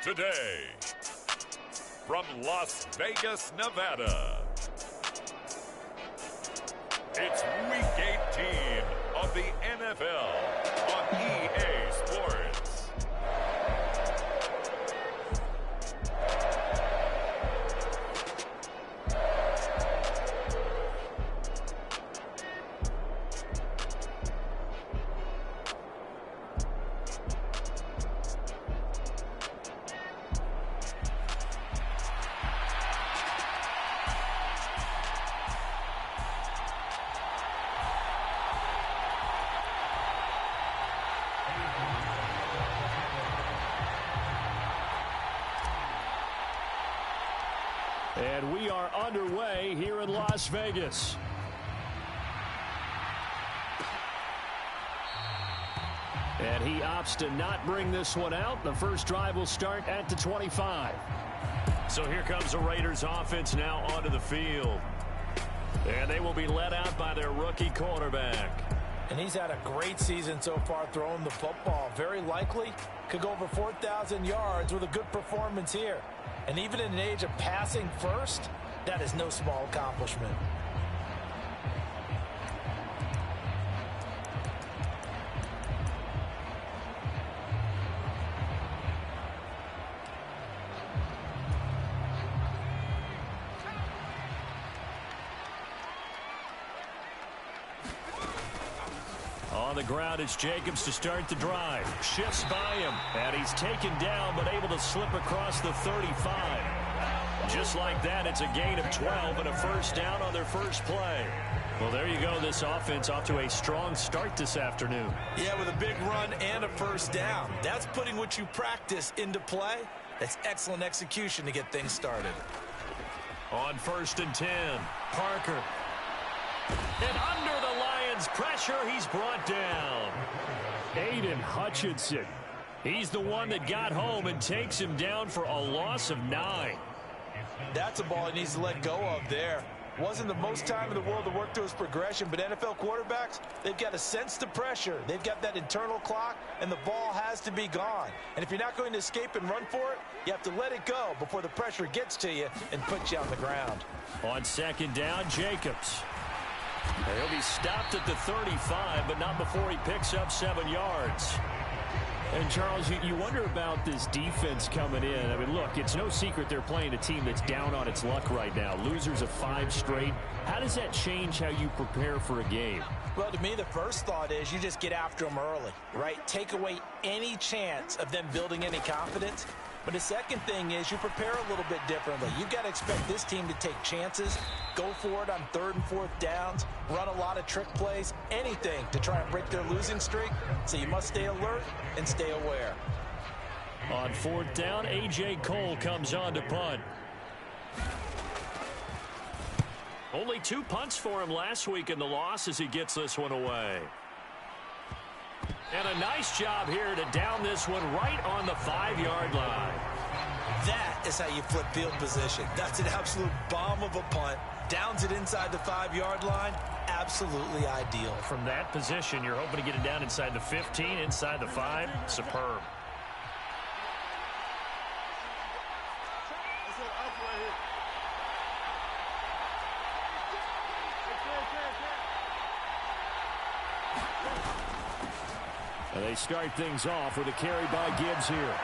Today, from Las Vegas, Nevada, it's Week 18 of the NFL on EA Sports. And we are underway here in Las Vegas. And he opts to not bring this one out. The first drive will start at the 25. So here comes the Raiders offense now onto the field. And they will be led out by their rookie quarterback. And he's had a great season so far throwing the football. Very likely could go over 4,000 yards with a good performance here. And even in an age of passing first, that is no small accomplishment. On the ground, it's Jacobs to start the drive. Shifts by him, and he's taken down, but able to slip across the 35. Just like that, it's a gain of 12 and a first down on their first play. Well, there you go. This offense off to a strong start this afternoon. Yeah, with a big run and a first down. That's putting what you practice into play. That's excellent execution to get things started. On 1st and 10, Parker. And under the Lions' pressure, he's brought down. Aiden Hutchinson. He's the one that got home and takes him down for a loss of 9. That's a ball he needs to let go of there. Wasn't the most time in the world to work through his progression, but NFL quarterbacks, they've got to sense the pressure. They've got that internal clock, and the ball has to be gone. And if you're not going to escape and run for it, you have to let it go before the pressure gets to you and puts you on the ground. On 2nd down, Jacobs. He'll be stopped at the 35, but not before he picks up 7 yards. And, Charles, you wonder about this defense coming in. I mean, look, it's no secret they're playing a team that's down on its luck right now. Losers of 5 straight. How does that change how you prepare for a game? Well, to me, the first thought is you just get after them early, right? Take away any chance of them building any confidence. But the second thing is you prepare a little bit differently. You've got to expect this team to take chances, go for it on 3rd and 4th downs, run a lot of trick plays, anything to try and break their losing streak. So you must stay alert and stay aware. On 4th down, A.J. Cole comes on to punt. Only 2 punts for him last week in the loss as he gets this one away. And a nice job here to down this one right on the 5-yard line. That is how you flip field position. That's an absolute bomb of a punt. Downs it inside the 5-yard line. Absolutely ideal. From that position, you're hoping to get it down inside the 15, inside the 5. Superb. And they start things off with a carry by Gibbs here.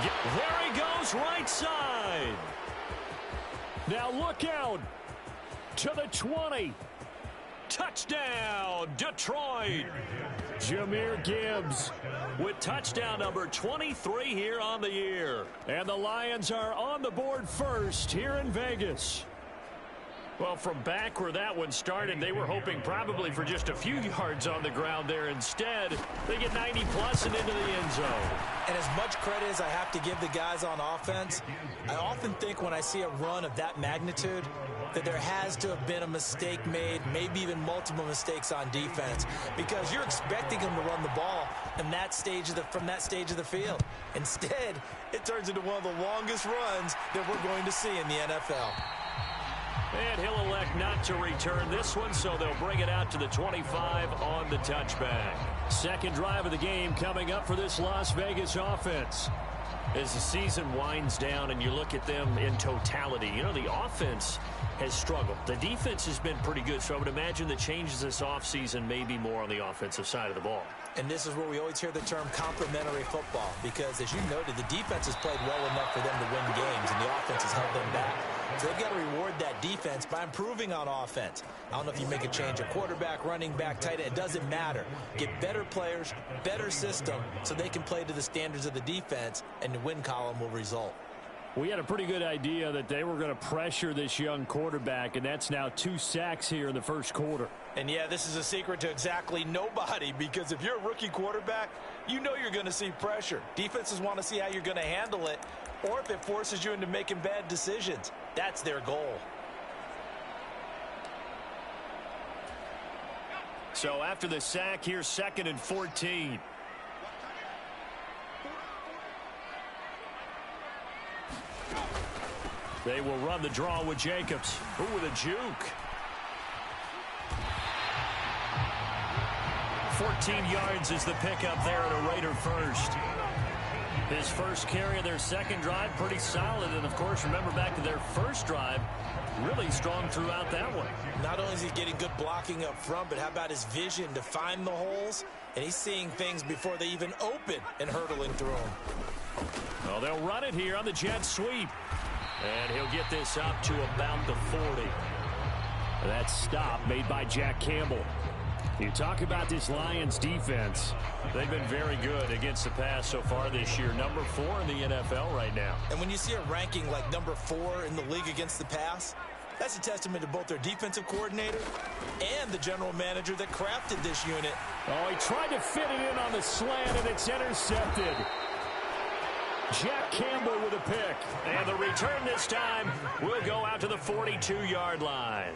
There he goes, right side. Now look out to the 20. Touchdown, Detroit. Jahmyr Gibbs with touchdown number 23 here on the year. And the Lions are on the board first here in Vegas. Well, from back where that one started, they were hoping probably for just a few yards on the ground there. Instead, they get 90-plus and into the end zone. And as much credit as I have to give the guys on offense, I often think when I see a run of that magnitude that there has to have been a mistake made, maybe even multiple mistakes on defense, because you're expecting them to run the ball in that stage of from that stage of the field. Instead, it turns into one of the longest runs that we're going to see in the NFL. And he'll elect not to return this one, so they'll bring it out to the 25 on the touchback. Second drive of the game coming up for this Las Vegas offense. As the season winds down and you look at them in totality, you know, the offense has struggled. The defense has been pretty good, so I would imagine the changes this offseason may be more on the offensive side of the ball. And this is where we always hear the term complementary football, because as you noted, the defense has played well enough for them to win games, and the offense has held them back. So they've got to reward that defense by improving on offense. I don't know if you make a change at quarterback, running back, tight end. It doesn't matter. Get better players, better system, so they can play to the standards of the defense, and the win column will result. We had a pretty good idea that they were going to pressure this young quarterback, and that's now 2 sacks here in the first quarter. And, yeah, this is a secret to exactly nobody, because if you're a rookie quarterback, you know you're going to see pressure. Defenses want to see how you're going to handle it, or if it forces you into making bad decisions. That's their goal. So after the sack, here's 2nd and 14. They will run the draw with Jacobs. Ooh, with a juke. 14 yards is the pickup there at a Raider first. His first carry of their second drive, pretty solid. And, of course, remember back to their first drive, really strong throughout that one. Not only is he getting good blocking up front, but how about his vision to find the holes? And he's seeing things before they even open and hurtling through them. Well, they'll run it here on the jet sweep. And he'll get this up to about the 40. That stop made by Jack Campbell. You talk about this Lions defense. They've been very good against the pass so far this year. Number 4 in the NFL right now. And when you see a ranking like number 4 in the league against the pass, that's a testament to both their defensive coordinator and the general manager that crafted this unit. Oh, he tried to fit it in on the slant, and it's intercepted. Jack Campbell with a pick. And the return this time will go out to the 42-yard line.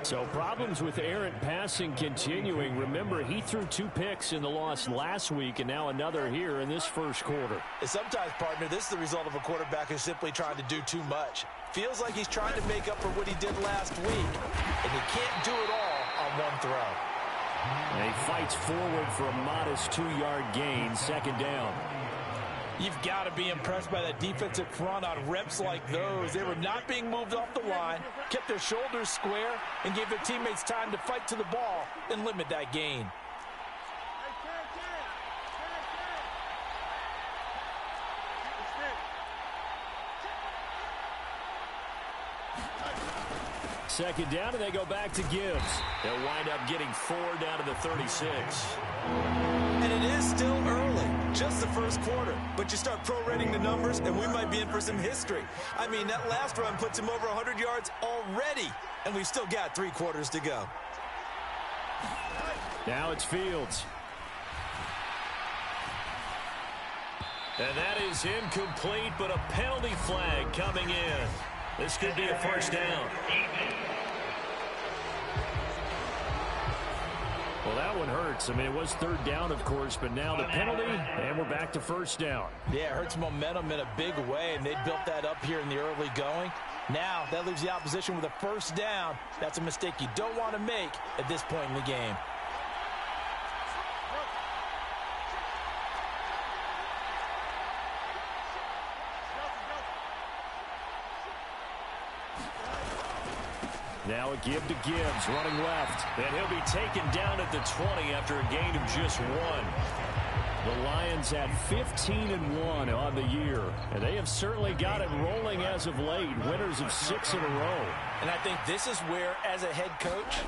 So problems with errant passing continuing. Remember, he threw 2 picks in the loss last week, and now another here in this first quarter. And sometimes, partner, this is the result of a quarterback who's simply trying to do too much. Feels like he's trying to make up for what he did last week, and he can't do it all on one throw. And he fights forward for a modest 2-yard gain, second down. You've got to be impressed by that defensive front on reps like those. They were not being moved off the line, kept their shoulders square, and gave their teammates time to fight to the ball and limit that gain. Second down, and they go back to Gibbs. They'll wind up getting 4 down to the 36. And it is still early, just the first quarter. But you start prorating the numbers, and we might be in for some history. I mean, that last run puts him over 100 yards already, and we've still got 3 quarters to go. Now it's Fields. And that is incomplete, but a penalty flag coming in. This could be a first down. Well, that one hurts. I mean, it was 3rd down, of course, but now the penalty, and we're back to first down. Yeah, it hurts momentum in a big way, and they built that up here in the early going. Now, that leaves the opposition with a first down. That's a mistake you don't want to make at this point in the game. Now a give to Gibbs, running left. And he'll be taken down at the 20 after a gain of just 1. The Lions at 15-1 on the year. And they have certainly got it rolling as of late. Winners of 6 in a row. And I think this is where, as a head coach,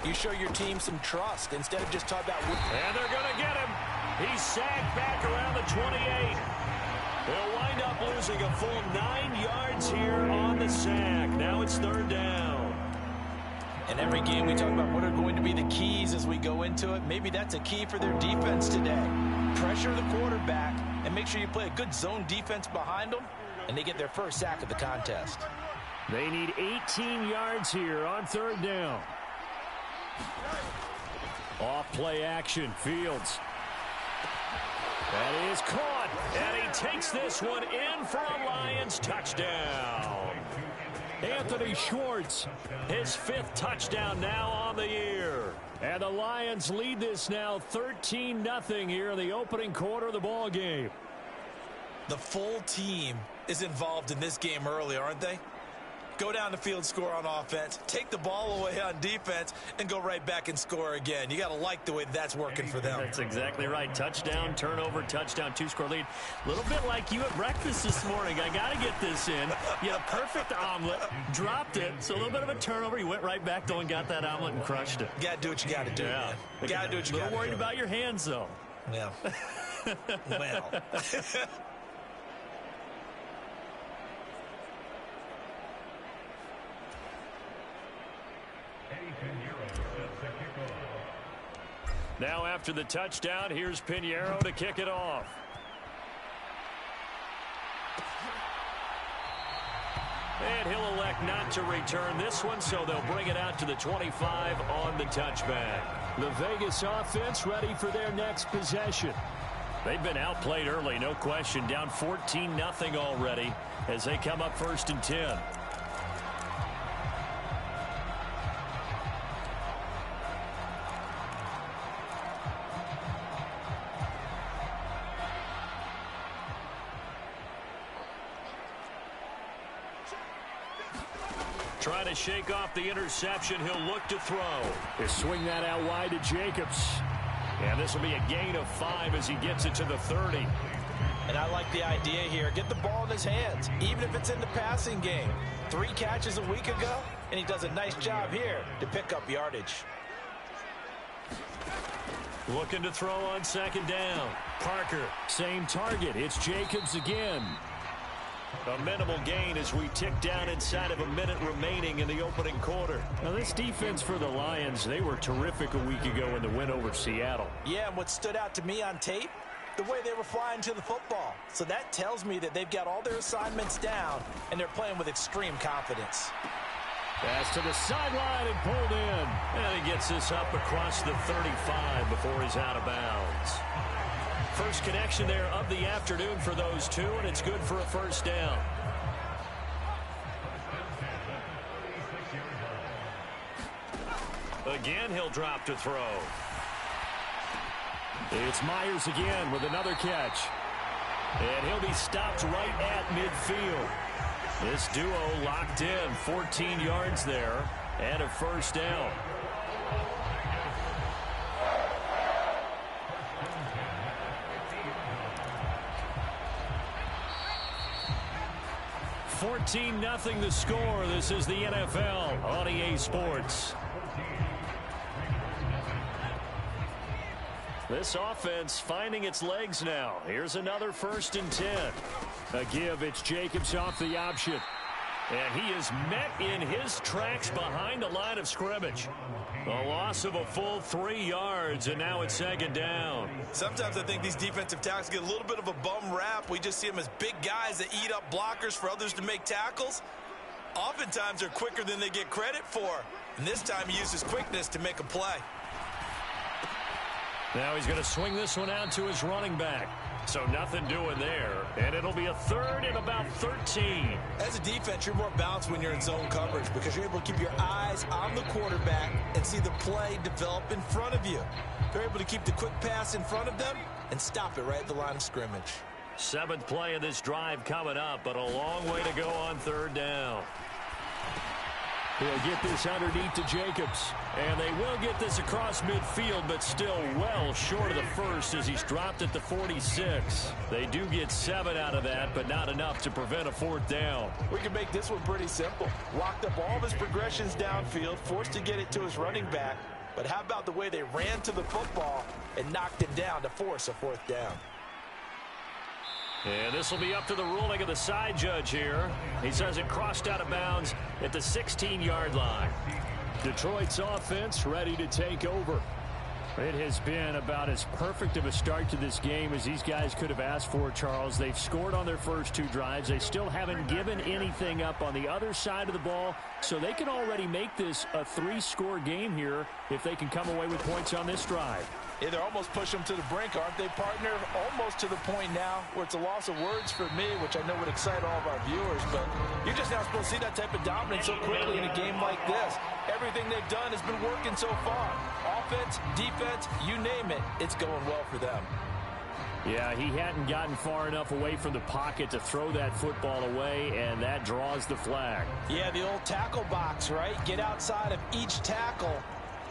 you show your team some trust instead of just talking about... And they're going to get him. He's sacked back around the 28. They'll wind up losing a full 9 yards here on the sack. Now it's 3rd down. In every game, we talk about what are going to be the keys as we go into it. Maybe that's a key for their defense today. Pressure the quarterback and make sure you play a good zone defense behind them, and they get their first sack of the contest. They need 18 yards here on 3rd down. Off play action, Fields. That is caught, and he takes this one in for a Lions touchdown. Anthony Schwartz, his 5th touchdown now on the year. And the Lions lead this now 13-0 here in the opening quarter of the ball game. The full team is involved in this game early, aren't they? Go down the field, score on offense, take the ball away on defense, and go right back and score again. You got to like the way that's working for them. That's exactly right. Touchdown, turnover, touchdown, 2-score lead. A little bit like you at breakfast this morning. I got to get this in. You had a perfect omelet, dropped it, so a little bit of a turnover. You went right back, though, and got that omelet and crushed it. You got to do what you got to do, man. You got to do what you got to do. A little worried about your hands, though. Yeah. Well. Now after the touchdown, here's Pinheiro to kick it off. And he'll elect not to return this one, so they'll bring it out to the 25 on the touchback. The Vegas offense ready for their next possession. They've been outplayed early, no question. Down 14-0 already as they come up 1st and 10. Trying to shake off the interception. He'll look to throw. He'll swing that out wide to Jacobs. And this will be a gain of 5 as he gets it to the 30. And I like the idea here. Get the ball in his hands, even if it's in the passing game. 3 catches a week ago, and he does a nice job here to pick up yardage. Looking to throw on 2nd down. Parker, same target. It's Jacobs again. A minimal gain as we tick down inside of a minute remaining in the opening quarter. Now this defense for the Lions, they were terrific a week ago in the win over Seattle. Yeah, and what stood out to me on tape, the way they were flying to the football. So that tells me that they've got all their assignments down, and they're playing with extreme confidence. Pass to the sideline and pulled in. And he gets this up across the 35 before he's out of bounds. First connection there of the afternoon for those two, and it's good for a 1st down. Again, he'll drop to throw. It's Myers again with another catch. And he'll be stopped right at midfield. This duo locked in, 14 yards there, and a 1st down. 14-0 the score. This is the NFL on EA Sports. This offense finding its legs now. Here's another 1st and 10. A give, it's Jacobs off the option. And he is met in his tracks behind the line of scrimmage. A loss of a full 3 yards, and now it's 2nd down. Sometimes I think these defensive tackles get a little bit of a bum rap. We just see them as big guys that eat up blockers for others to make tackles. Oftentimes they're quicker than they get credit for. And this time he used his quickness to make a play. Now he's going to swing this one out to his running back. So nothing doing there. And it'll be a 3rd and about 13. As a defense, you're more balanced when you're in zone coverage because you're able to keep your eyes on the quarterback and see the play develop in front of you. They're able to keep the quick pass in front of them and stop it right at the line of scrimmage. 7th play of this drive coming up, but a long way to go on 3rd down. He'll get this underneath to Jacobs. And they will get this across midfield, but still well short of the 1st as he's dropped at the 46. They do get 7 out of that, but not enough to prevent a 4th down. We can make this one pretty simple. Locked up all of his progressions downfield, forced to get it to his running back. But how about the way they ran to the football and knocked him down to force a 4th down? And this will be up to the ruling of the side judge here. He says it crossed out of bounds at the 16-yard line. Detroit's offense ready to take over. It has been about as perfect of a start to this game as these guys could have asked for, Charles. They've scored on their first 2 drives. They still haven't given anything up on the other side of the ball, so they can already make this a 3-score game here if they can come away with points on this drive. Yeah, they're almost pushing them to the brink, aren't they, partner? Almost to the point now where it's a loss of words for me, which I know would excite all of our viewers, but you're just now supposed to see that type of dominance so quickly in a game like this. Everything they've done has been working so far. Offense, defense, you name it, it's going well for them. Yeah, he hadn't gotten far enough away from the pocket to throw that football away, and that draws the flag. Yeah, the old tackle box, right? Get outside of each tackle,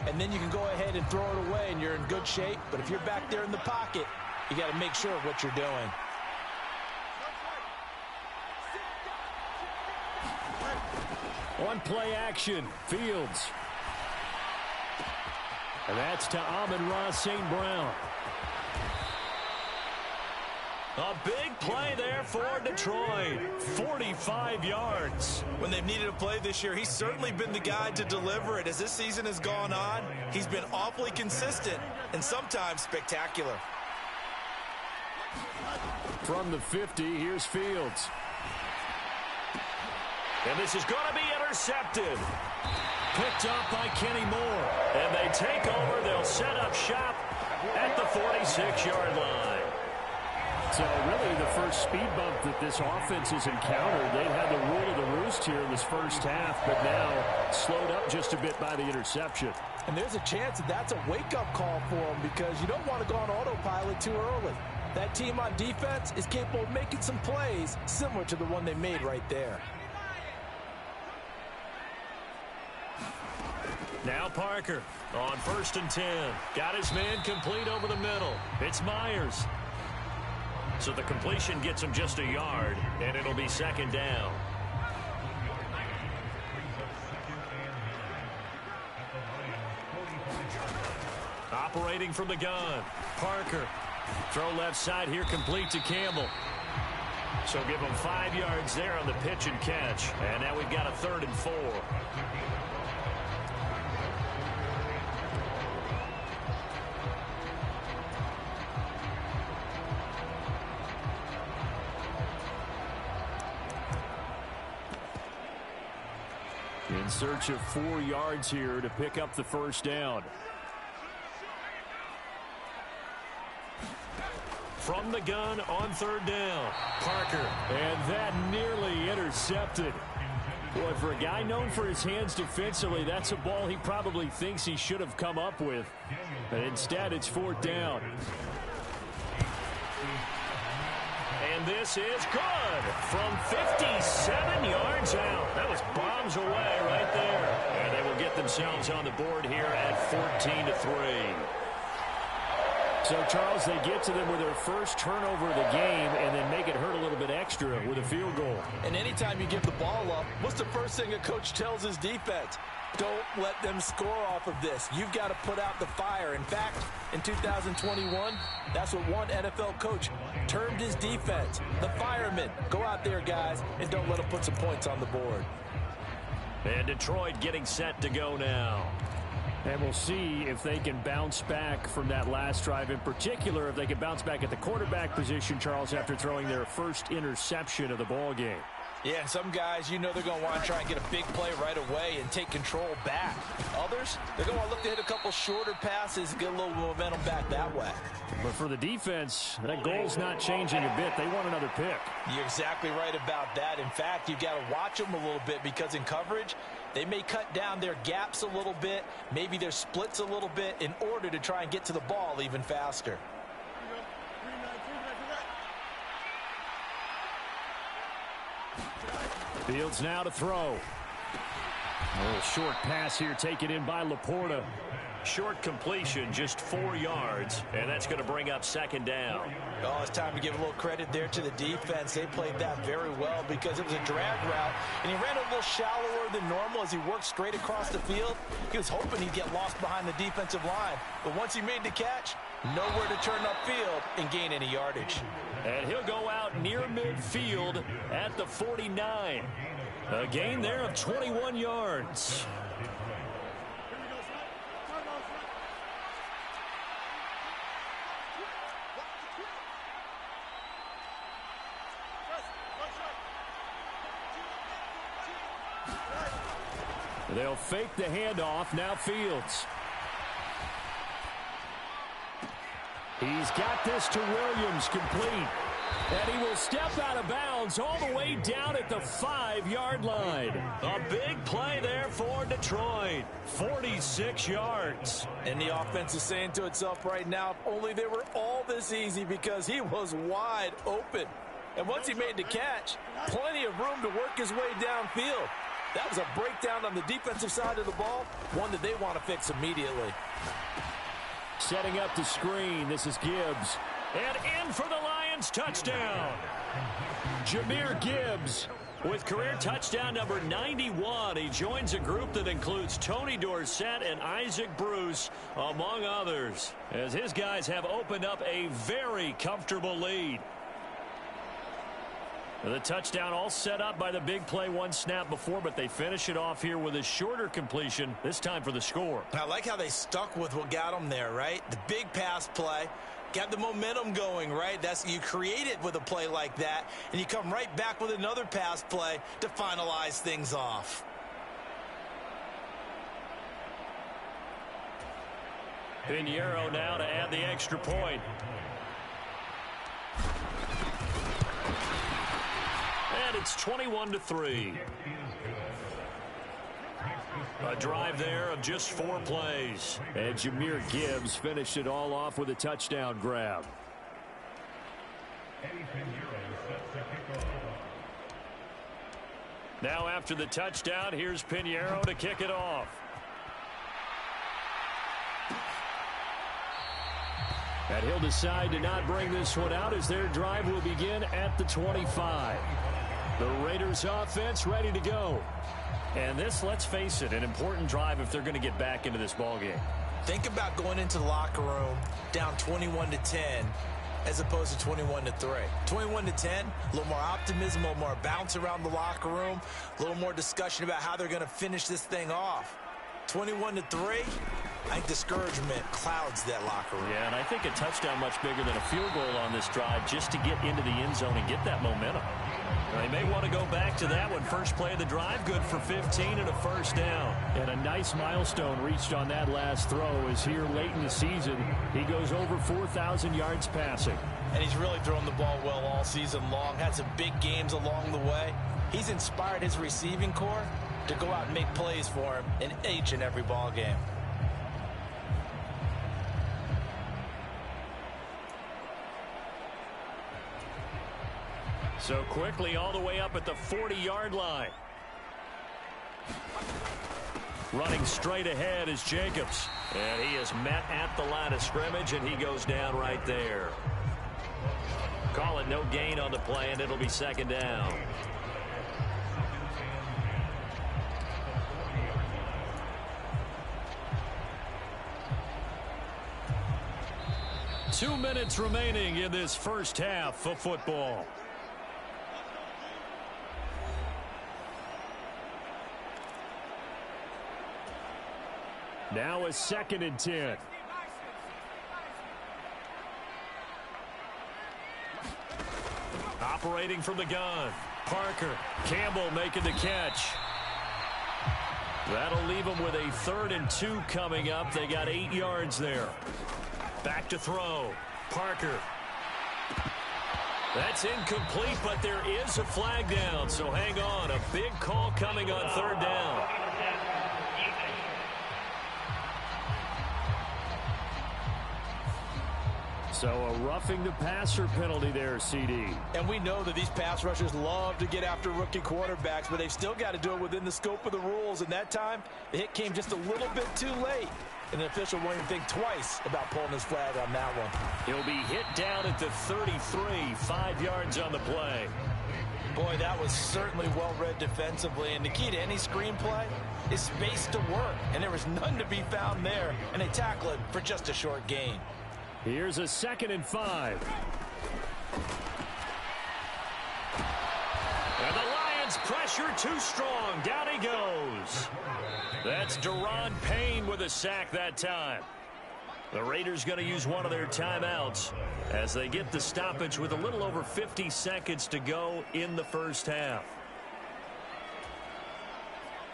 and then you can go ahead and throw it away, and you're in good shape. But if you're back there in the pocket, you got to make sure of what you're doing. On play action, Fields. And that's to Amon-Ra St. Brown. A big play there for Detroit. 45 yards. When they've needed a play this year, he's certainly been the guy to deliver it. As this season has gone on, he's been awfully consistent and sometimes spectacular. From the 50, here's Fields. And this is going to be intercepted. Picked up by Kenny Moore. And they take over. They'll set up shop at the 46-yard line. So really the first speed bump that this offense has encountered. They've had the rule of the roost here in this first half, but now slowed up just a bit by the interception. And there's a chance that that's a wake-up call for them because you don't want to go on autopilot too early. That team on defense is capable of making some plays similar to the one they made right there. Now Parker on 1st and 10. Got his man complete over the middle. It's Myers. So the completion gets him just a yard, and it'll be 2nd down. Operating from the gun, Parker. Throw left side here, complete to Campbell. So give him 5 yards there on the pitch and catch. And now we've got a 3rd and 4. In search of 4 yards here to pick up the 1st down. From the gun on 3rd down, Parker. And that nearly intercepted. Boy, for a guy known for his hands defensively, that's a ball he probably thinks he should have come up with. But instead, it's 4th down. And this is good from 57 yards out. That was bombs away right there. And they will get themselves on the board here at 14-3. So, Charles, they get to them with their first turnover of the game and then make it hurt a little bit extra with a field goal. And anytime you give the ball up, what's the first thing a coach tells his defense? Don't let them score off of this. You've got to put out the fire. In fact, in 2021, that's what one NFL coach termed his defense. The firemen. Go out there, guys, and don't let them put some points on the board. And Detroit getting set to go now. And we'll see if they can bounce back from that last drive. In particular, if they can bounce back at the quarterback position, Charles, after throwing their first interception of the ball game. Yeah, and some guys, you know they're going to want to try and get a big play right away and take control back. Others, they're going to want to look to hit a couple shorter passes and get a little momentum back that way. But for the defense, that goal's not changing a bit. They want another pick. You're exactly right about that. In fact, you've got to watch them a little bit because in coverage, they may cut down their gaps a little bit, maybe their splits a little bit in order to try and get to the ball even faster. Fields now to throw. A little short pass here taken in by Laporta. Short completion, just 4 yards, and that's going to bring up 2nd down. Oh, it's time to give a little credit there to the defense. They played that very well because it was a drag route, and he ran a little shallower than normal as he worked straight across the field. He was hoping he'd get lost behind the defensive line, but once he made the catch, nowhere to turn upfield and gain any yardage. And he'll go out near midfield at the 49. A gain there of 21 yards. They'll fake the handoff. Now Fields. He's got this to Williams, complete. And he will step out of bounds all the way down at the 5-yard line. A big play there for Detroit. 46 yards. And the offense is saying to itself right now, if only they were all this easy, because he was wide open. And once he made the catch, plenty of room to work his way downfield. That was a breakdown on the defensive side of the ball, one that they want to fix immediately. Setting up the screen, this is Gibbs. And in for the Lions touchdown. Jahmyr Gibbs with career touchdown number 91. He joins a group that includes Tony Dorsett and Isaac Bruce, among others, as his guys have opened up a very comfortable lead. The touchdown all set up by the big play one snap before, but they finish it off here with a shorter completion, this time for the score. I like how they stuck with what got them there, right? The big pass play. Got the momentum going, right? You create it with a play like that, and you come right back with another pass play to finalize things off. Pinheiro now to add the extra point. And it's 21-3. A drive there of just 4 plays. And Jahmyr Gibbs finished it all off with a touchdown grab. Now after the touchdown, here's Pinheiro to kick it off. And he'll decide to not bring this one out as their drive will begin at the 25. The Raiders offense ready to go. And this, let's face it, an important drive if they're going to get back into this ballgame. Think about going into the locker room down 21-10 as opposed to 21-3. 21-10, a little more optimism, a little more bounce around the locker room, a little more discussion about how they're going to finish this thing off. 21-3, I think discouragement clouds that locker room. Yeah, and I think a touchdown much bigger than a field goal on this drive just to get into the end zone and get that momentum. They may want to go back to that one. First play of the drive, good for 15 and a first down. And a nice milestone reached on that last throw as here late in the season, he goes over 4,000 yards passing. And he's really thrown the ball well all season long. Had some big games along the way. He's inspired his receiving corps to go out and make plays for him in each and every ball game. So quickly all the way up at the 40-yard line. Running straight ahead is Jacobs. And he is met at the line of scrimmage, and he goes down right there. Call it no gain on the play, and it'll be second down. Two minutes remaining in this first half of football. Now a 2nd and 10. Operating from the gun. Parker. Campbell making the catch. That'll leave them with a 3rd and 2 coming up. They got 8 yards there. Back to throw. Parker. That's incomplete, but there is a flag down, so hang on. A big call coming on 3rd down. So a roughing the passer penalty there, CD. And we know that these pass rushers love to get after rookie quarterbacks, but they've still got to do it within the scope of the rules. And that time, the hit came just a little bit too late. And the official won't even think twice about pulling his flag on that one. He'll be hit down at the 33, 5 yards on the play. Boy, that was certainly well-read defensively. And the key to any screenplay is space to work. And there was none to be found there. And they tackle it for just a short gain. Here's a 2nd and 5. And the Lions pressure too strong. Down he goes. That's Daron Payne with a sack that time. The Raiders going to use one of their timeouts as they get the stoppage with a little over 50 seconds to go in the first half.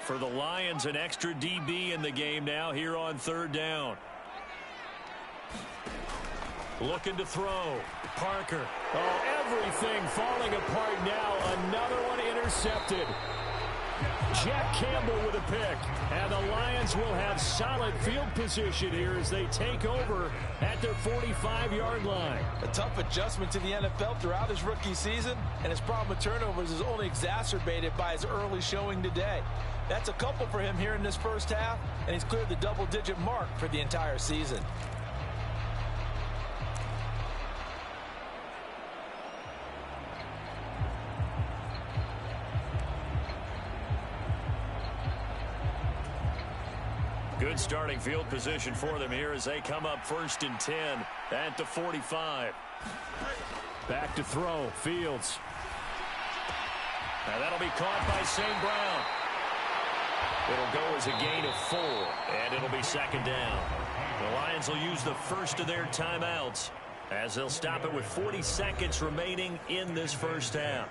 For the Lions, an extra DB in the game now here on 3rd down. Looking to throw. Parker. Oh, everything falling apart now. Another one intercepted. Jack Campbell with a pick. And the Lions will have solid field position here as they take over at their 45-yard line. A tough adjustment to the NFL throughout his rookie season, and his problem with turnovers is only exacerbated by his early showing today. That's a couple for him here in this first half, and he's cleared the double-digit mark for the entire season. Good starting field position for them here as they come up 1st and 10 at the 45. Back to throw. Fields. Now that'll be caught by St. Brown. It'll go as a gain of 4, and it'll be 2nd down. The Lions will use the first of their timeouts as they'll stop it with 40 seconds remaining in this first half.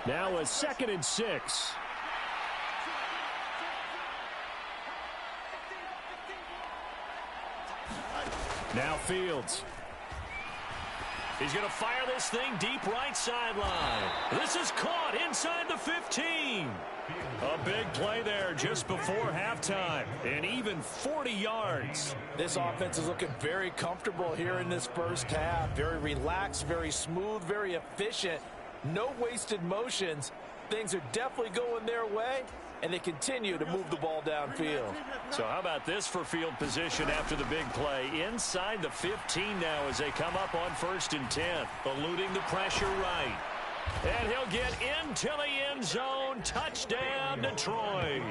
Now a 2nd and 6. Now Fields. He's going to fire this thing deep right sideline. This is caught inside the 15. A big play there just before halftime. And even 40 yards. This offense is looking very comfortable here in this first half. Very relaxed, very smooth, very efficient. No wasted motions. Things are definitely going their way, and they continue to move the ball downfield. So how about this for field position after the big play? Inside the 15 now as they come up on 1st and 10. Eluding the pressure right. And he'll get into the end zone. Touchdown, Detroit.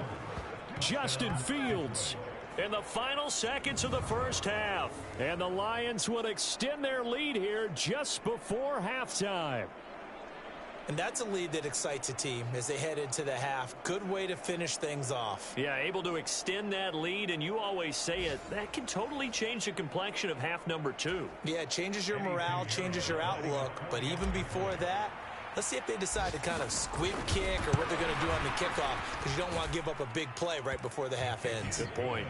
Justin Fields in the final seconds of the first half. And the Lions will extend their lead here just before halftime. And that's a lead that excites a team as they head into the half. Good way to finish things off. Yeah, able to extend that lead, and you always say it, that can totally change the complexion of half number 2. Yeah, it changes your morale, changes your outlook. But even before that, let's see if they decide to kind of squib kick or what they're going to do on the kickoff, because you don't want to give up a big play right before the half ends. Good point.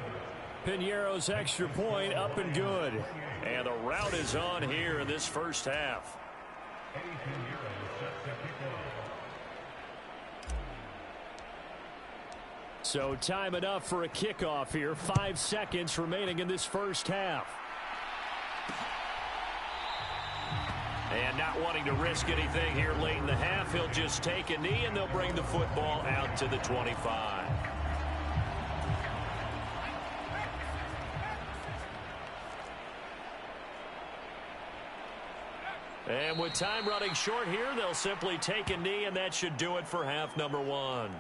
Piñeiro's extra point up and good. And the route is on here in this first half. So time enough for a kickoff here. 5 seconds remaining in this first half. And not wanting to risk anything here late in the half, he'll just take a knee and they'll bring the football out to the 25. And with time running short here, they'll simply take a knee, and that should do it for half number 1.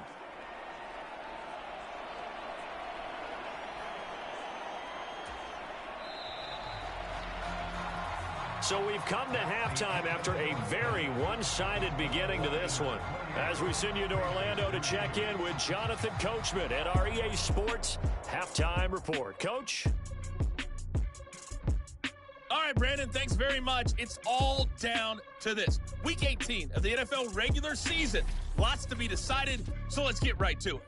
So we've come to halftime after a very one-sided beginning to this one. As we send you to Orlando to check in with Jonathan Coachman at our EA Sports Halftime Report. Coach? All right, Brandon, thanks very much. It's all down to this. Week 18 of the NFL regular season. Lots to be decided, so let's get right to it.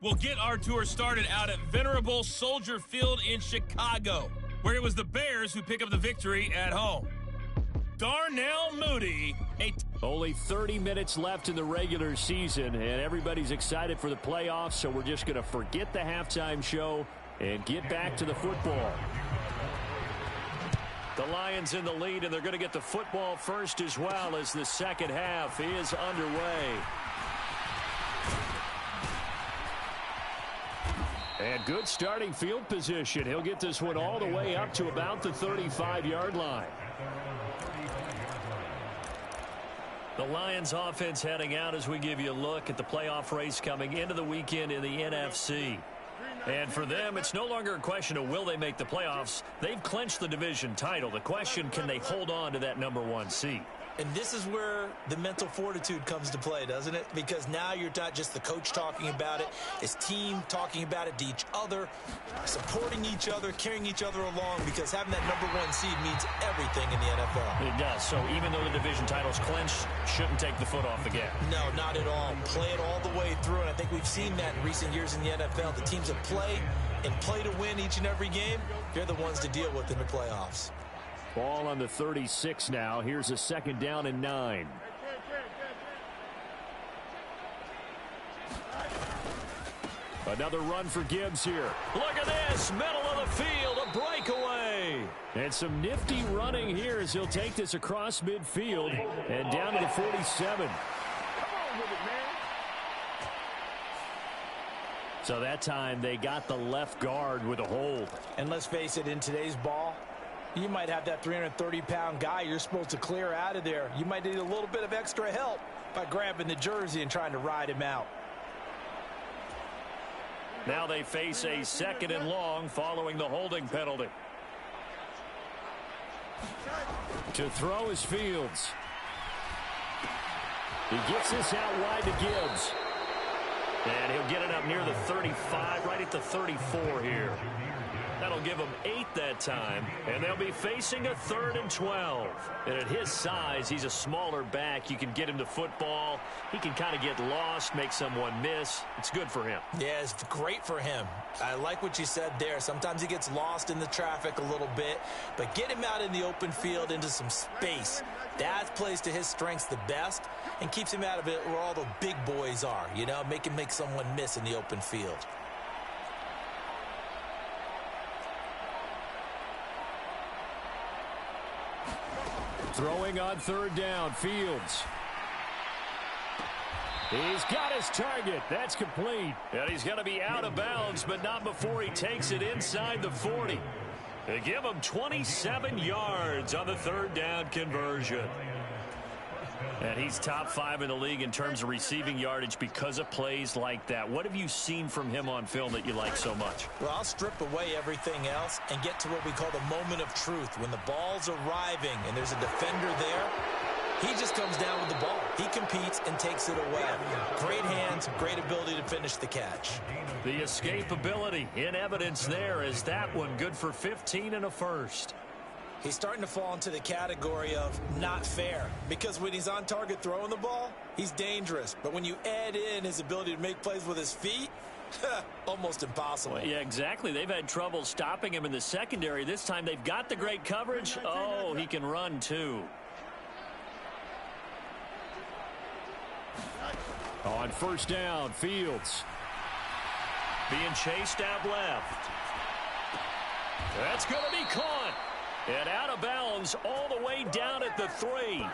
We'll get our tour started out at venerable Soldier Field in Chicago, where it was the Bears who pick up the victory at home. Darnell Mooney. Only 30 minutes left in the regular season, and everybody's excited for the playoffs, so we're just going to forget the halftime show and get back to the football. The Lions in the lead, and they're going to get the football first as well as the second half is underway. And good starting field position. He'll get this one all the way up to about the 35-yard line. The Lions offense heading out as we give you a look at the playoff race coming into the weekend in the NFC. And for them, it's no longer a question of will they make the playoffs. They've clinched the division title. The question, can they hold on to that number 1 seed? And this is where the mental fortitude comes to play, doesn't it? Because now you're not just the coach talking about it, it's team talking about it to each other, supporting each other, carrying each other along, because having that #1 seed means everything in the NFL. It does. So even though the division title's clinched, shouldn't take the foot off the gas. No, not at all. Play it all the way through, and I think we've seen that in recent years in the NFL. The teams that play and play to win each and every game, they're the ones to deal with in the playoffs. Ball on the 36 now. Here's a 2nd down and 9. Another run for Gibbs here. Look at this. Middle of the field. A breakaway. And some nifty running here as he'll take this across midfield and down to the 47. So that time they got the left guard with a hold. And let's face it, in today's ball, you might have that 330-pound guy you're supposed to clear out of there. You might need a little bit of extra help by grabbing the jersey and trying to ride him out. Now they face a 2nd and long following the holding penalty. To throw is Fields. He gets this out wide to Gibbs. And he'll get it up near the 35, right at the 34 here. That'll give him 8 that time, and they'll be facing a 3rd and 12. And at his size, he's a smaller back. You can get him the football. He can kind of get lost, make someone miss. It's good for him. Yeah, it's great for him. I like what you said there. Sometimes he gets lost in the traffic a little bit, but get him out in the open field into some space. That plays to his strengths the best and keeps him out of it where all the big boys are, you know, make him make someone miss in the open field. Throwing on 3rd down, Fields. He's got his target. That's complete. And he's going to be out of bounds, but not before he takes it inside the 40. They give him 27 yards on the 3rd down conversion. And he's top 5 in the league in terms of receiving yardage because of plays like that. What have you seen from him on film that you like so much? Well, I'll strip away everything else and get to what we call the moment of truth. When the ball's arriving and there's a defender there, he just comes down with the ball. He competes and takes it away. Great hands, great ability to finish the catch. The escapability in evidence there is that one good for 15 and a first. He's starting to fall into the category of not fair, because when he's on target throwing the ball, he's dangerous. But when you add in his ability to make plays with his feet, almost impossible. Well, yeah, exactly. They've had trouble stopping him in the secondary. This time they've got the great coverage. Oh, he can run too. On 1st down, Fields. Being chased out left. That's going to be caught. And out of bounds all the way down at the 3.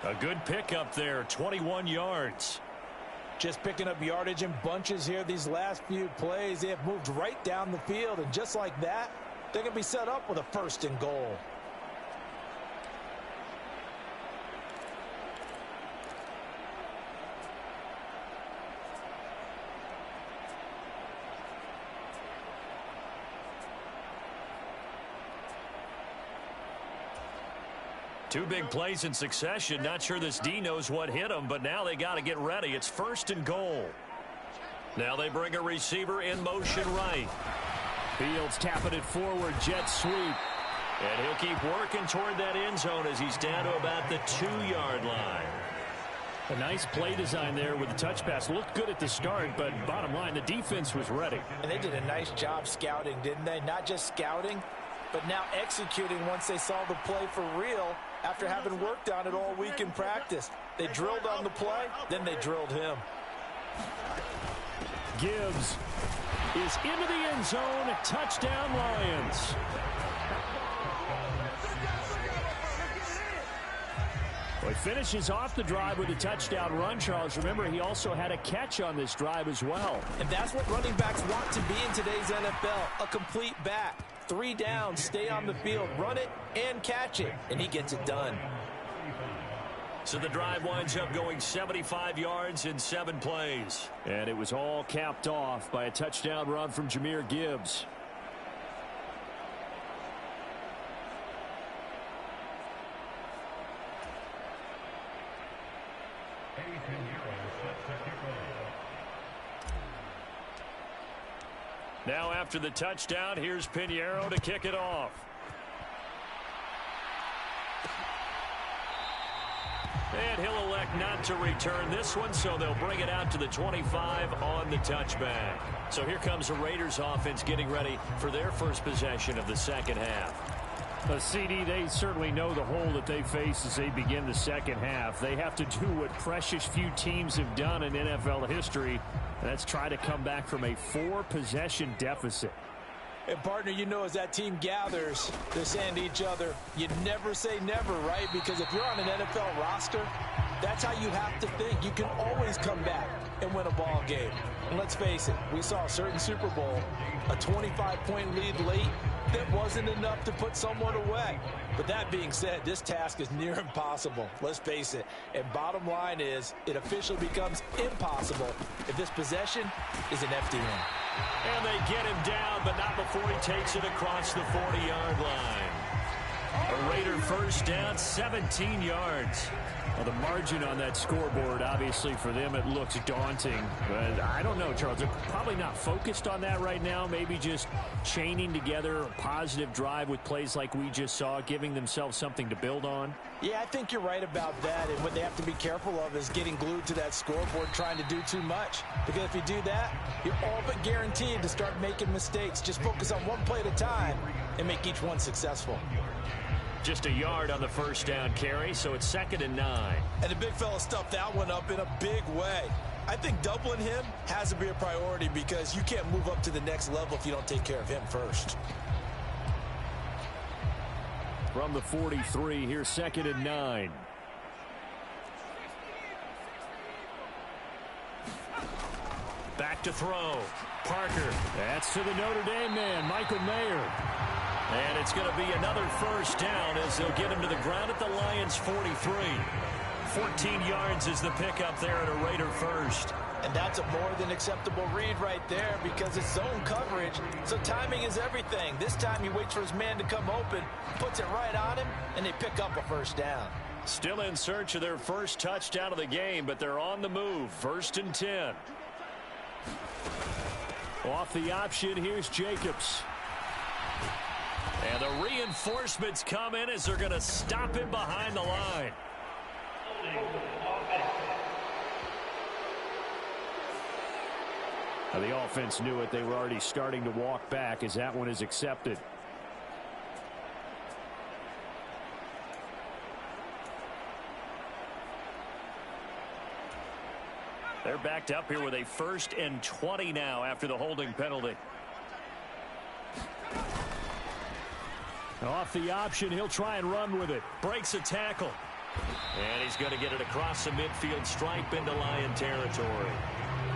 A good pickup there, 21 yards. Just picking up yardage in bunches here these last few plays. They have moved right down the field, and just like that, they're going to be set up with a 1st and goal. Two big plays in succession. Not sure this D knows what hit him, but now they got to get ready. It's 1st and goal. Now they bring a receiver in motion right. Fields tapping it forward, jet sweep. And he'll keep working toward that end zone as he's down to about the 2-yard line. A nice play design there with the touch pass. Looked good at the start, but bottom line, the defense was ready. And they did a nice job scouting, didn't they? Not just scouting, but now executing once they saw the play for real after having worked on it all week in practice. They drilled on the play, then they drilled him. Gibbs is into the end zone. Touchdown, Lions. Well, he finishes off the drive with a touchdown run, Charles. Remember, he also had a catch on this drive as well. And that's what running backs want to be in today's NFL, a complete back. 3 downs, stay on the field, run it and catch it, and he gets it done. So the drive winds up going 75 yards in 7 plays. And it was all capped off by a touchdown run from Jahmyr Gibbs. Now after the touchdown, here's Pinheiro to kick it off. And he'll elect not to return this one, so they'll bring it out to the 25 on the touchback. So here comes the Raiders offense getting ready for their first possession of the second half. CD, they certainly know the hole that they face as they begin the second half. They have to do what precious few teams have done in NFL history, and that's try to come back from a 4-possession deficit. And, partner, you know, as that team gathers, they're saying to each other, you never say never, right? Because if you're on an NFL roster, that's how you have to think. You can always come back and win a ball game. And let's face it, we saw a certain Super Bowl, a 25-point lead late, that wasn't enough to put someone away. But that being said, this task is near impossible. Let's face it. And bottom line is, it officially becomes impossible if this possession is an empty one. And they get him down, but not before he takes it across the 40-yard line. A Raider first down, 17 yards. Well, the margin on that scoreboard, obviously, for them, it looks daunting. But I don't know, Charles. They're probably not focused on that right now. Maybe just chaining together a positive drive with plays like we just saw, giving themselves something to build on. Yeah, I think you're right about that. And what they have to be careful of is getting glued to that scoreboard, trying to do too much. Because if you do that, you're all but guaranteed to start making mistakes. Just focus on one play at a time and make each one successful. Just a yard on the first down carry, so it's 2nd and 9. And the big fella stuffed that one up in a big way. I think doubling him has to be a priority because you can't move up to the next level if you don't take care of him first. From the 43, here's 2nd and 9. Back to throw. Parker. That's to the Notre Dame man, Michael Mayer. And it's going to be another first down as they'll get him to the ground at the Lions' 43. 14 yards is the pickup there at a Raider first. And that's a more than acceptable read right there because it's zone coverage, so timing is everything. This time he waits for his man to come open, puts it right on him, and they pick up a first down. Still in search of their first touchdown of the game, but they're on the move. 1st and 10. Off the option, here's Jacobs. And the reinforcements come in as they're going to stop him behind the line. Now the offense knew it. They were already starting to walk back as that one is accepted. They're backed up here with a 1st and 20 now after the holding penalty. Off the option, he'll try and run with it. Breaks a tackle. And he's going to get it across the midfield stripe into Lion territory.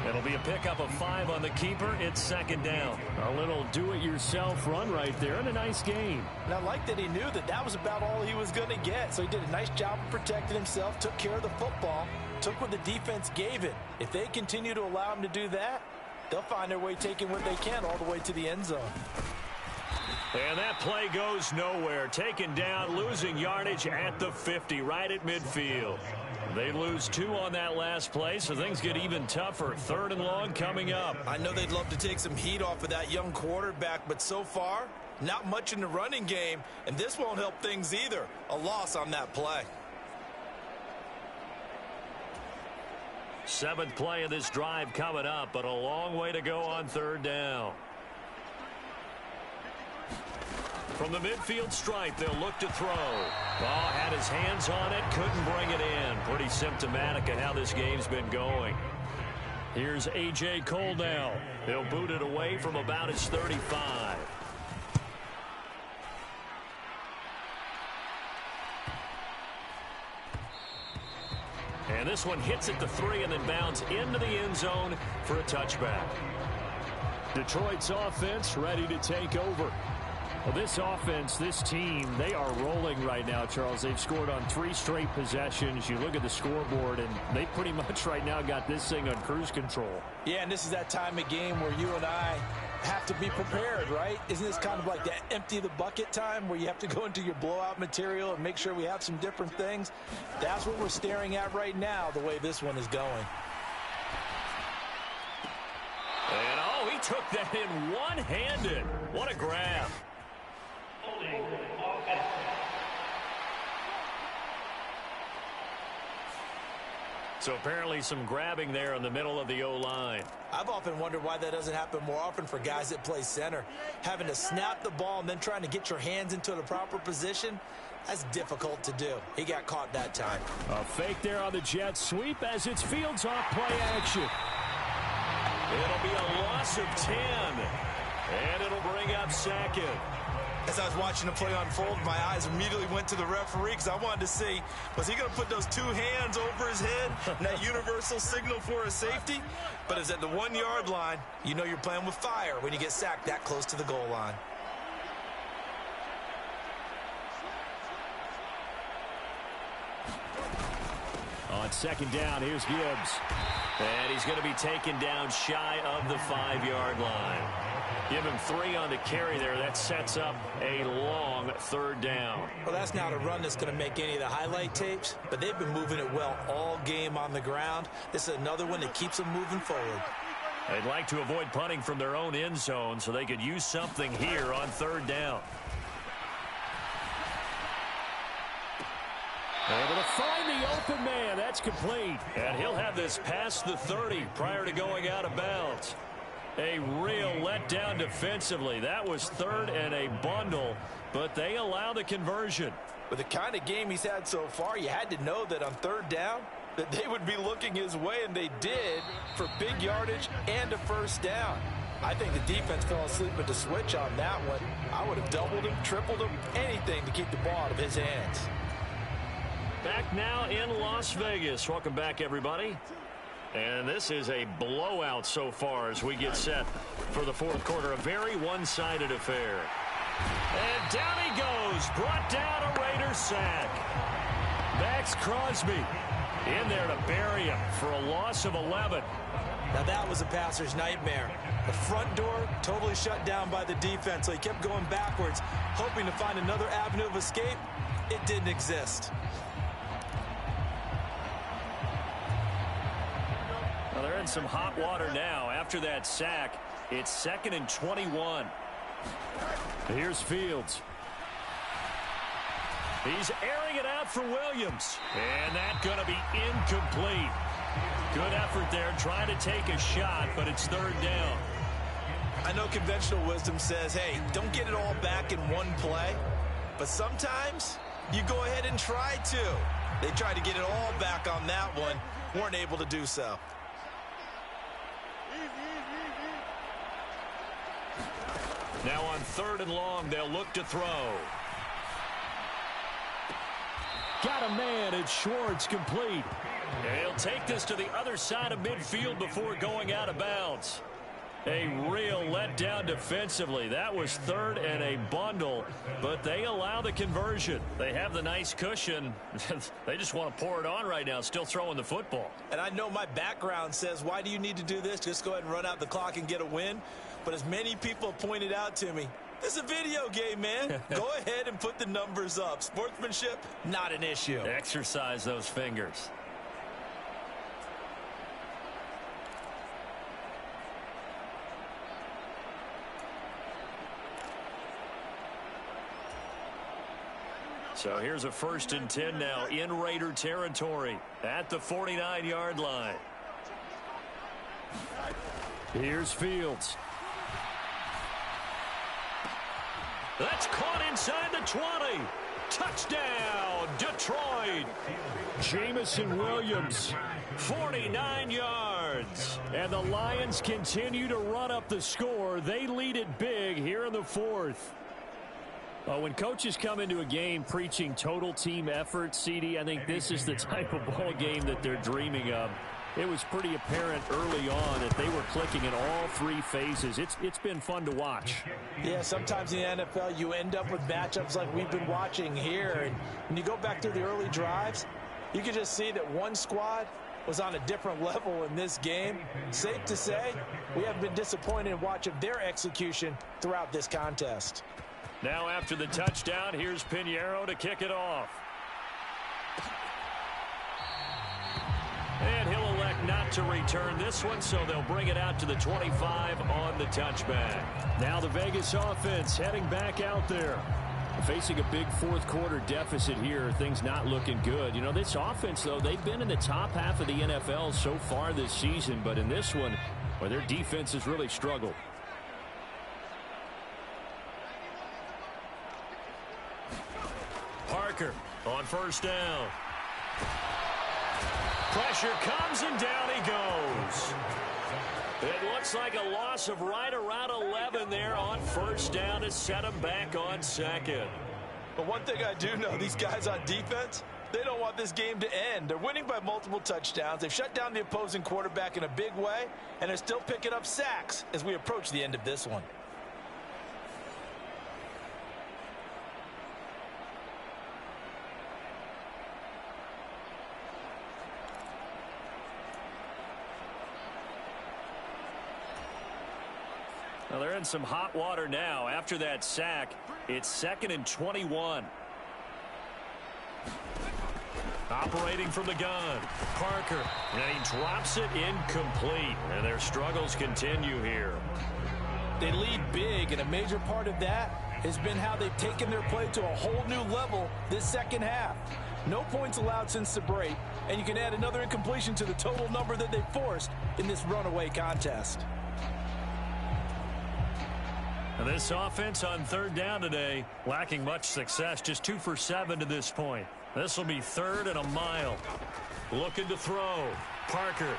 It'll be a pickup of 5 on the keeper. It's 2nd down. A little do-it-yourself run right there and a nice gain. And I like that he knew that that was about all he was going to get. So he did a nice job of protecting himself, took care of the football, took what the defense gave it. If they continue to allow him to do that, they'll find their way taking what they can all the way to the end zone. And that play goes nowhere. Taken down, losing yardage at the 50, right at midfield. They lose 2 on that last play, so things get even tougher. 3rd and long coming up. I know they'd love to take some heat off of that young quarterback, but so far, not much in the running game, and this won't help things either. A loss on that play. 7th play of this drive coming up, but a long way to go on 3rd down. From the midfield stripe, they'll look to throw. Ball had his hands on it, couldn't bring it in. Pretty symptomatic of how this game's been going. Here's A.J. Cole now. He'll boot it away from about his 35. And this one hits at the 3 and then bounds into the end zone for a touchback. Detroit's offense ready to take over. Well, this offense, this team, they are rolling right now, Charles. They've scored on 3 straight possessions. You look at the scoreboard, and they pretty much right now got this thing on cruise control. Yeah, and this is that time of game where you and I, have to be prepared, right? Isn't this kind of like that empty the bucket time where you have to go into your blowout material and make sure we have some different things? That's what we're staring at right now, the way this one is going. And, oh, he took that in one-handed. What a grab. So apparently some grabbing there in the middle of the O-line. I've often wondered why that doesn't happen more often for guys that play center. Having to snap the ball and then trying to get your hands into the proper position, that's difficult to do. He got caught that time. A fake there on the jet sweep as it's Fields off play action. It'll be a loss of 10. And it'll bring up second. As I was watching the play unfold, my eyes immediately went to the referee because I wanted to see, was he going to put those two hands over his head and that universal signal for a safety? But it's at the 1 yard line. You know you're playing with fire when you get sacked that close to the goal line. On second down, here's Gibbs. And he's going to be taken down shy of the 5 yard line. Give him 3 on the carry there. That sets up a long third down. Well, that's not a run that's going to make any of the highlight tapes, but they've been moving it well all game on the ground. This is another one that keeps them moving forward. They'd like to avoid punting from their own end zone so they could use something here on third down. Able to find the open man. That's complete. And he'll have this past the 30 prior to going out of bounds. A real letdown defensively. That was third and a bundle, but they allow the conversion. With the kind of game he's had so far, you had to know that on third down that they would be looking his way, and they did, for big yardage and a first down. I think the defense fell asleep at the switch on that one. I would have doubled him, tripled him, anything to keep the ball out of his hands. Back now in Las Vegas. Welcome back, everybody. And this is a blowout so far as we get set for the fourth quarter. A very one-sided affair. And down he goes. Brought down a Raider sack. Max Crosby in there to bury him for a loss of 11. Now that was a passer's nightmare. The front door totally shut down by the defense, so he kept going backwards, hoping to find another avenue of escape. It didn't exist. Well, they're in some hot water now. After that sack, it's 2nd and 21. Here's Fields. He's airing it out for Williams. And that's going to be incomplete. Good effort there trying to take a shot, but it's third down. I know conventional wisdom says, hey, don't get it all back in one play. But sometimes you go ahead and try to. They tried to get it all back on that one. Weren't able to do so. Now on 3rd and long, they'll look to throw. Got a man, it's Schwartz, complete. And he'll take this to the other side of midfield before going out of bounds. A real letdown defensively. That was 3rd and a bundle, but they allow the conversion. They have the nice cushion. They just want to pour it on right now, still throwing the football. And I know my background says, why do you need to do this? Just go ahead and run out the clock and get a win. But as many people pointed out to me, this is a video game, man. Go ahead and put the numbers up. Sportsmanship, not an issue. Exercise those fingers. So here's a 1st and 10 now in Raider territory at the 49-yard line. Here's Fields. That's caught inside the 20. Touchdown, Detroit. Jamison Williams, 49 yards. And the Lions continue to run up the score. They lead it big here in the 4th. When coaches come into a game preaching total team effort, CD, I think this is the type of ball game that they're dreaming of. It was pretty apparent early on that they were clicking in all 3 phases. It's been fun to watch. Yeah, sometimes in the NFL you end up with matchups like we've been watching here. And when you go back to the early drives, you can just see that one squad was on a different level in this game. Safe to say, we have been disappointed in watching their execution throughout this contest. Now after the touchdown, here's Pinheiro to kick it off. And he'll elect not to return this one, so they'll bring it out to the 25 on the touchback. Now the Vegas offense heading back out there. Facing a big fourth quarter deficit here, things not looking good. You know, this offense, though, they've been in the top half of the NFL so far this season, but in this one, well, their defense has really struggled. Parker on first down. Pressure comes and down he goes. It looks like a loss of right around 11 there on first down to set him back on second. But one thing I do know, these guys on defense, they don't want this game to end. They're winning by multiple touchdowns. They've shut down the opposing quarterback in a big way, and they're still picking up sacks as we approach the end of this one. Well, they're in some hot water now. After that sack, it's 2nd and 21. Operating from the gun, Parker, and he drops it incomplete. And their struggles continue here. They lead big, and a major part of that has been how they've taken their play to a whole new level this second half. No points allowed since the break, and you can add another incompletion to the total number that they forced in this runaway contest. And this offense on third down today, lacking much success, just 2 for 7 to this point. This will be 3rd and a mile. Looking to throw. Parker.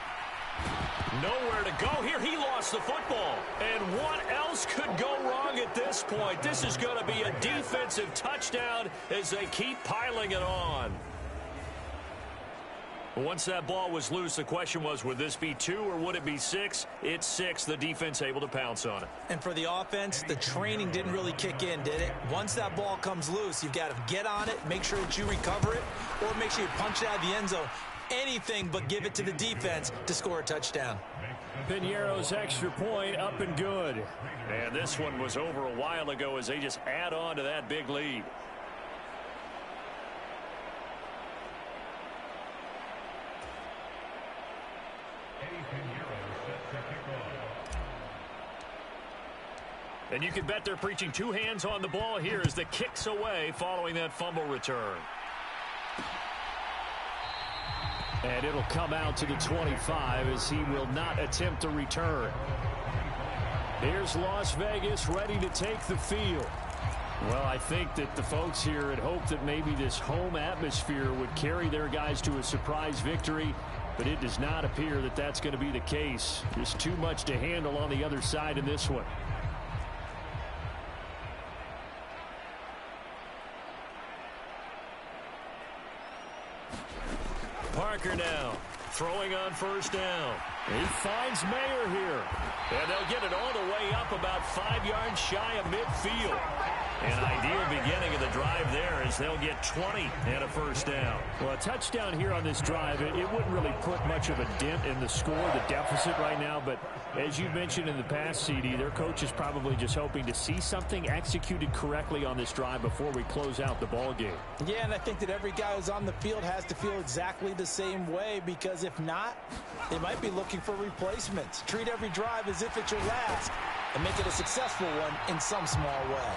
Nowhere to go here. He lost the football. And what else could go wrong at this point? This is going to be a defensive touchdown as they keep piling it on. Once that ball was loose, the question was, would this be 2 or would it be 6? It's 6. The defense able to pounce on it. And for the offense, the training didn't really kick in, did it? Once that ball comes loose, you've got to get on it, make sure that you recover it, or make sure you punch it out of the end zone. Anything but give it to the defense to score a touchdown. Pinheiro's extra point up and good. And this one was over a while ago as they just add on to that big lead. And you can bet they're preaching 2 hands on the ball here as the kick's away following that fumble return. And it'll come out to the 25 as he will not attempt to return. Here's Las Vegas ready to take the field. Well, I think that the folks here had hoped that maybe this home atmosphere would carry their guys to a surprise victory, but it does not appear that that's going to be the case. There's too much to handle on the other side in this one. Parker now throwing on first down. He finds Mayer here. And they'll get it all the way up about 5 yards shy of midfield. An ideal beginning of the drive there as they'll get 20 and a first down. Well, a touchdown here on this drive, it wouldn't really put much of a dent in the score, the deficit right now. But as you mentioned in the past, CD, their coach is probably just hoping to see something executed correctly on this drive before we close out the ball game. Yeah, and I think that every guy who's on the field has to feel exactly the same way, because if not, they might be looking for replacements. Treat every drive as if it's your last and make it a successful one in some small way.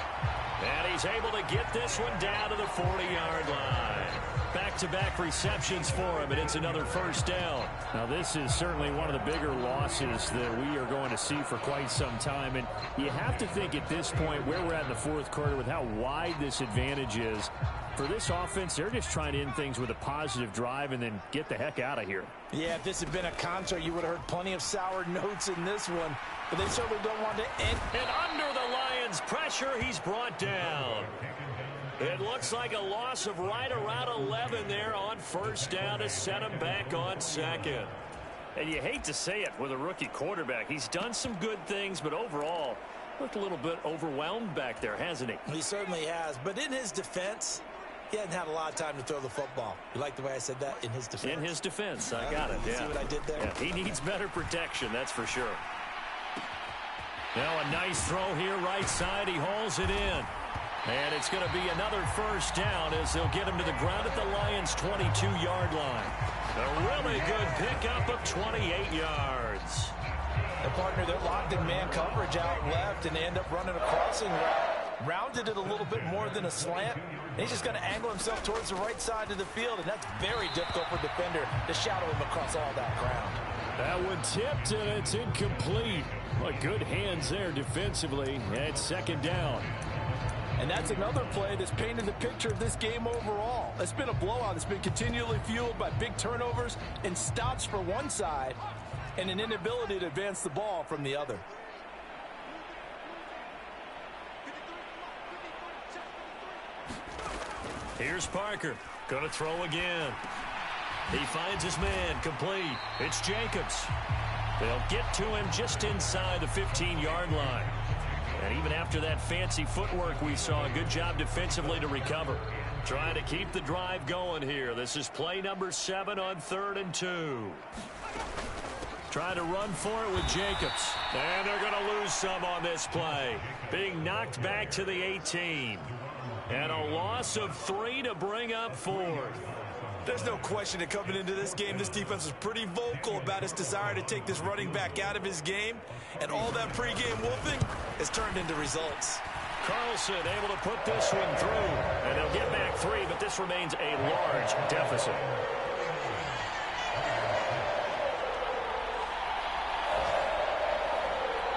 And he's able to get this one down to the 40-yard line. Back-to-back receptions for him, and it's another first down. Now, this is certainly one of the bigger losses that we are going to see for quite some time. And you have to think at this point where we're at in the fourth quarter with how wide this advantage is. For this offense, they're just trying to end things with a positive drive and then get the heck out of here. Yeah, if this had been a concert, you would have heard plenty of sour notes in this one. But they certainly don't want to end. And under the Lions' pressure, he's brought down. It looks like a loss of right around 11 there on first down to set him back on second. And you hate to say it with a rookie quarterback. He's done some good things, but overall, looked a little bit overwhelmed back there, hasn't he? He certainly has. But in his defense, He hadn't had a lot of time to throw the football. You like the way I said that? In his defense? In his defense. I got it. You see what I did there? Yeah, he needs better protection, that's for sure. Now a nice throw here right side. He hauls it in. And it's going to be another first down as they'll get him to the ground at the Lions' 22-yard line. A really good pickup of 28 yards. The partner, they're locked in man coverage out left, and they end up running a crossing route. Rounded it a little bit more than a slant. And he's just going to angle himself towards the right side of the field, and that's very difficult for a defender to shadow him across all that ground. That one tipped, and it's incomplete. Well, good hands there defensively. And second down. And that's another play that's painted the picture of this game overall. It's been a blowout. It's been continually fueled by big turnovers and stops for one side and an inability to advance the ball from the other. Here's Parker. Going to throw again. He finds his man complete. It's Jacobs. They'll get to him just inside the 15-yard line. And even after that fancy footwork we saw, a good job defensively to recover. Trying to keep the drive going here. This is play number 7 on 3rd and 2. Trying to run for it with Jacobs. And they're going to lose some on this play. Being knocked back to the 18. And a loss of 3 to bring up 4th. There's no question that coming into this game, this defense was pretty vocal about its desire to take this running back out of his game. And all that pregame wolfing has turned into results. Carlson able to put this one through. And they'll get back 3, but this remains a large deficit.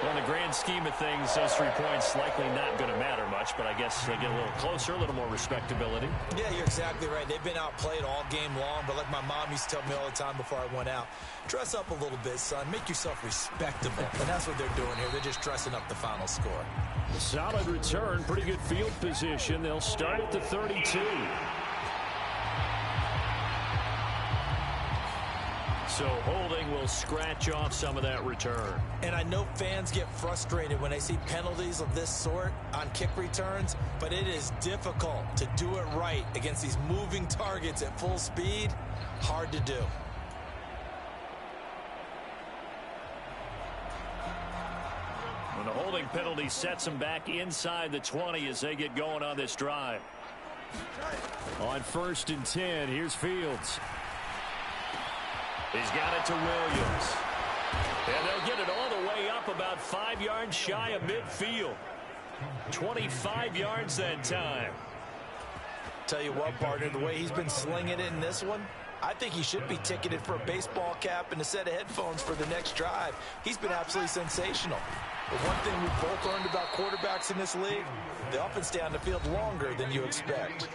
Well, in the grand scheme of things, those 3 points likely not going to matter much, but I guess they get a little closer, a little more respectability. Yeah, you're exactly right. They've been outplayed all game long, but like my mom used to tell me all the time before I went out, dress up a little bit, son. Make yourself respectable. And that's what they're doing here. They're just dressing up the final score. A solid return, pretty good field position. They'll start at the 32. So holding will scratch off some of that return. And I know fans get frustrated when they see penalties of this sort on kick returns, but it is difficult to do it right against these moving targets at full speed. Hard to do. And the holding penalty sets them back inside the 20 as they get going on this drive. On 1st and 10, here's Fields. He's got it to Williams. And they'll get it all the way up about 5 yards shy of midfield. 25 yards that time. Tell you what, partner, the way he's been slinging it in this one, I think he should be ticketed for a baseball cap and a set of headphones for the next drive. He's been absolutely sensational. But one thing we've both learned about quarterbacks in this league, they often stay on the field longer than you expect.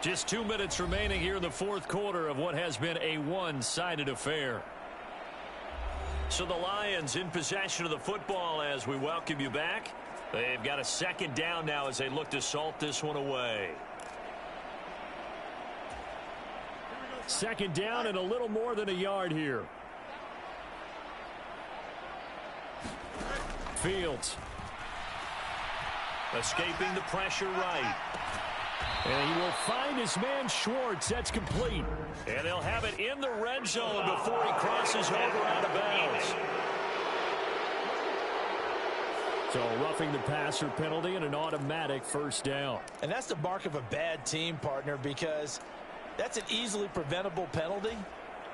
Just 2 minutes remaining here in the 4th quarter of what has been a one-sided affair. So the Lions in possession of the football as we welcome you back. They've got a second down now as they look to salt this one away. Second down and a little more than a yard here. Fields. Escaping the pressure right. And he will find his man Schwartz. That's complete. And they'll have it in the red zone before he crosses over out of bounds. So roughing the passer penalty and an automatic first down. And that's the mark of a bad team, partner, because that's an easily preventable penalty,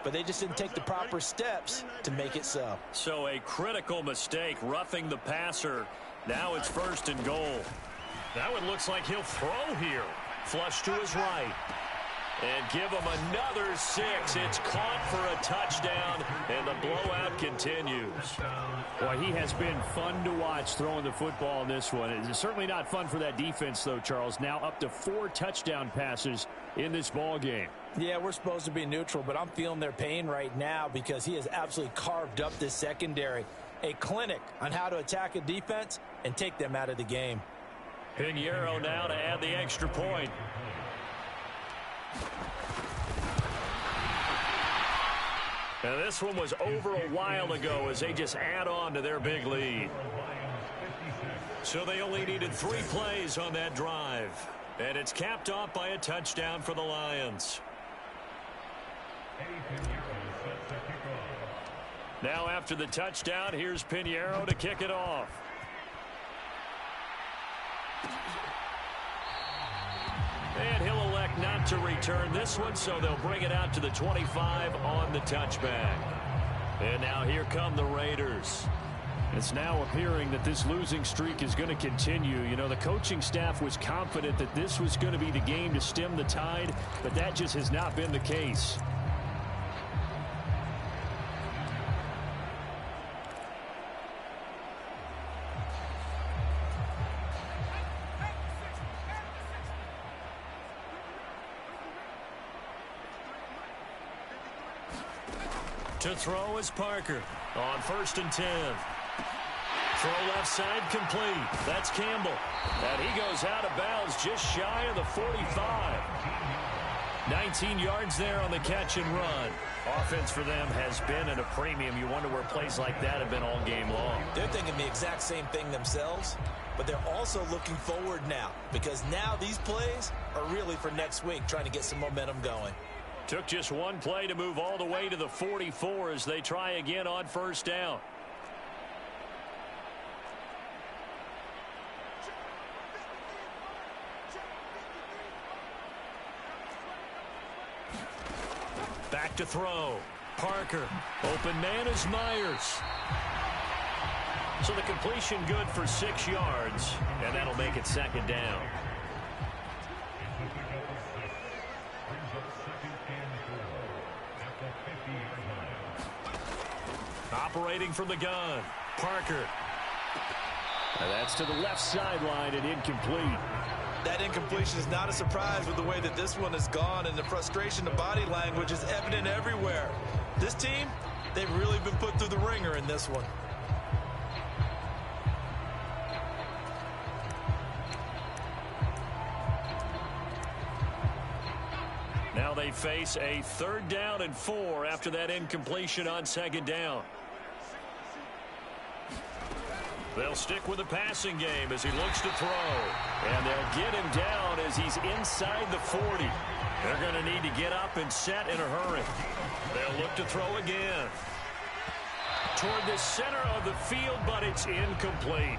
but they just didn't take the proper steps to make it so. So a critical mistake, roughing the passer. Now it's 1st and goal. That one looks like he'll throw here. Flush to his right. And give him another 6. It's caught for a touchdown, and the blowout continues. Boy, he has been fun to watch throwing the football in this one. It's certainly not fun for that defense, though, Charles. Now up to 4 touchdown passes in this ball game. Yeah, we're supposed to be neutral, but I'm feeling their pain right now because he has absolutely carved up this secondary. A clinic on how to attack a defense and take them out of the game. Pinheiro now to add the extra point. Now this one was over a while ago as they just add on to their big lead. So they only needed 3 plays on that drive. And it's capped off by a touchdown for the Lions. Now after the touchdown, here's Pinheiro to kick it off. And he'll elect not to return this one, so they'll bring it out to the 25 on the touchback. And now here come the Raiders. It's now appearing that this losing streak is going to continue. You know, the coaching staff was confident that this was going to be the game to stem the tide, but that just has not been the case. To throw is Parker on 1st and 10. Throw left side complete. That's Campbell. And he goes out of bounds just shy of the 45. 19 yards there on the catch and run. Offense for them has been at a premium. You wonder where plays like that have been all game long. They're thinking the exact same thing themselves, but they're also looking forward now because now these plays are really for next week, trying to get some momentum going. Took just 1 play to move all the way to the 44 as they try again on 1st down. Back to throw. Parker. Open man is Myers. So the completion good for 6 yards, and that'll make it 2nd down. Operating from the gun. Parker. And that's to the left sideline and incomplete. That incompletion is not a surprise with the way that this one has gone, and the frustration of body language is evident everywhere. This team, they've really been put through the ringer in this one. Now they face a 3rd down and 4 after that incompletion on 2nd down. They'll stick with the passing game as he looks to throw. And they'll get him down as he's inside the 40. They're going to need to get up and set in a hurry. They'll look to throw again. Toward the center of the field, but it's incomplete.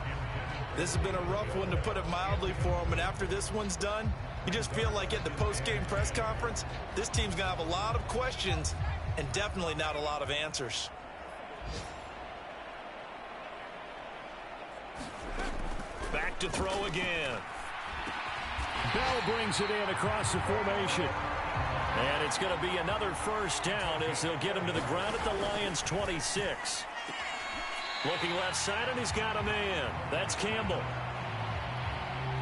This has been a rough one, to put it mildly, for him. And after this one's done, you just feel like at the post-game press conference, this team's going to have a lot of questions and definitely not a lot of answers. Back to throw again. Bell brings it in across the formation. And it's going to be another 1st down as they'll get him to the ground at the Lions' 26. Looking left side, and he's got a man. That's Campbell.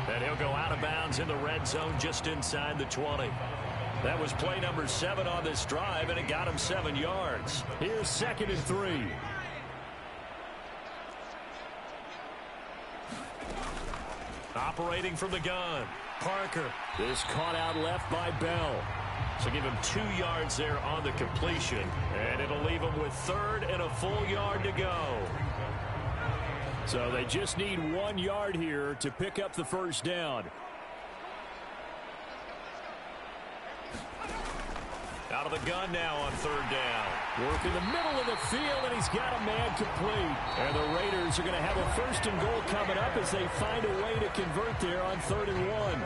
And he'll go out of bounds in the red zone just inside the 20. That was play number 7 on this drive, and it got him 7 yards. Here's 2nd and 3. Operating from the gun. Parker. This caught out left by Bell. So give him 2 yards there on the completion. And it'll leave him with 3rd and a full yard to go. So they just need 1 yard here to pick up the 1st down. Out of the gun now on third down. Work in the middle of the field, and he's got a man complete. And the Raiders are going to have a first and goal coming up as they find a way to convert there on 3rd and 1.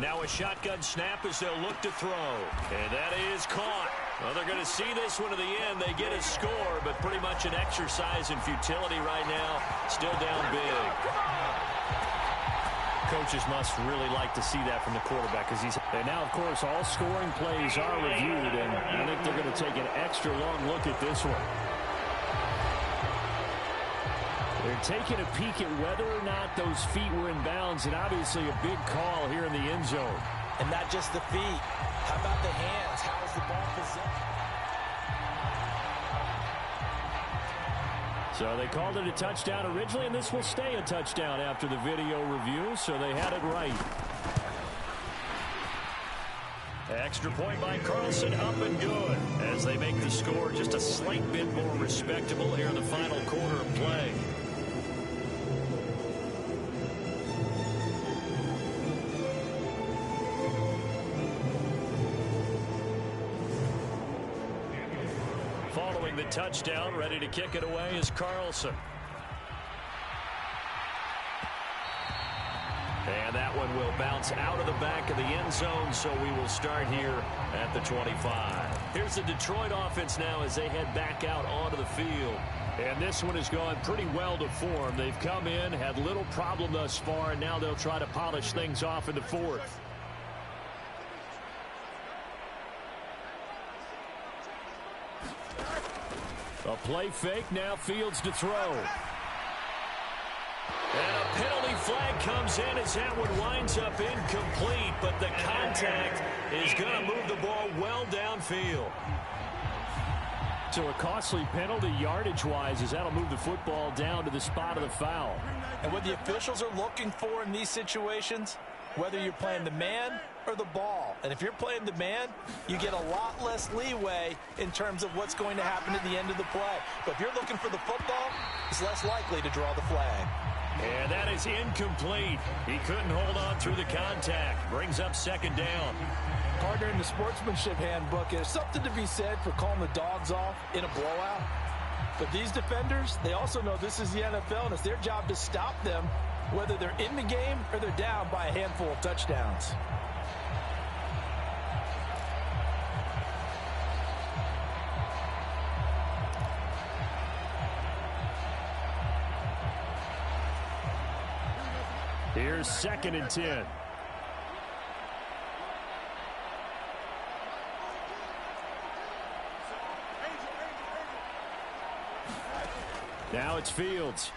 Now a shotgun snap as they'll look to throw. And that is caught. Well, they're going to see this one to the end. They get a score, but pretty much an exercise in futility right now. Still down big. Coaches must really like to see that from the quarterback. And now, of course, all scoring plays are reviewed, and I think they're going to take an extra long look at this one. They're taking a peek at whether or not those feet were in bounds, and obviously a big call here in the end zone. And not just the feet. How about the hands? How is the ball positioned? So they called it a touchdown originally, and this will stay a touchdown after the video review, so they had it right. Extra point by Carlson, up and good, as they make the score just a slight bit more respectable here in the final quarter of play. Following the touchdown, ready to kick it away is Carlson. And that one will bounce out of the back of the end zone, so we will start here at the 25. Here's the Detroit offense now as they head back out onto the field. And this one has gone pretty well to form. They've come in, had little problem thus far, and now they'll try to polish things off in the fourth. A play fake, now Fields to throw. And a penalty flag comes in as that one winds up incomplete, but the contact is going to move the ball well downfield. So a costly penalty yardage-wise as that'll move the football down to the spot of the foul. And what the officials are looking for in these situations, whether you're playing the man or the ball. And if you're playing the man, you get a lot less leeway in terms of what's going to happen at the end of the play. But if you're looking for the football, it's less likely to draw the flag. And that is incomplete. He couldn't hold on through the contact. Brings up second down. Partner, in the sportsmanship handbook, there's something to be said for calling the dogs off in a blowout. But these defenders, they also know this is the NFL, and it's their job to stop them, whether they're in the game or they're down by a handful of touchdowns. Here's 2nd and 10. Now it's Fields.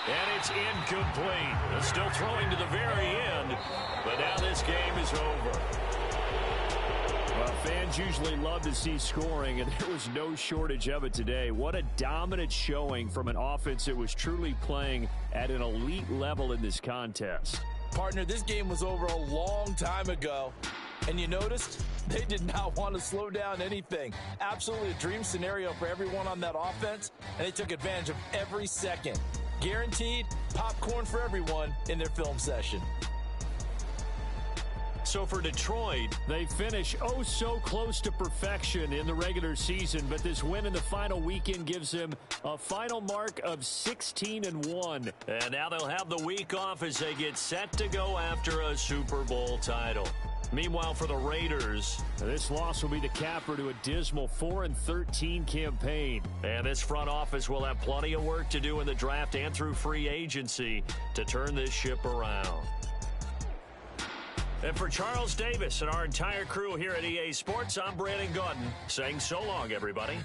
And it's incomplete. They're still throwing to the very end, but now this game is over. Well, fans usually love to see scoring, and there was no shortage of it today. What a dominant showing from an offense that was truly playing at an elite level in this contest. Partner, this game was over a long time ago, and you noticed they did not want to slow down anything. Absolutely a dream scenario for everyone on that offense, and they took advantage of every second. Guaranteed popcorn for everyone in their film session. So for Detroit, they finish oh so close to perfection in the regular season, but this win in the final weekend gives them a final mark of 16-1. And now they'll have the week off as they get set to go after a Super Bowl title. Meanwhile, for the Raiders, this loss will be the capper to a dismal 4-13 campaign. And this front office will have plenty of work to do in the draft and through free agency to turn this ship around. And for Charles Davis and our entire crew here at EA Sports, I'm Brandon Gaudin saying so long, everybody.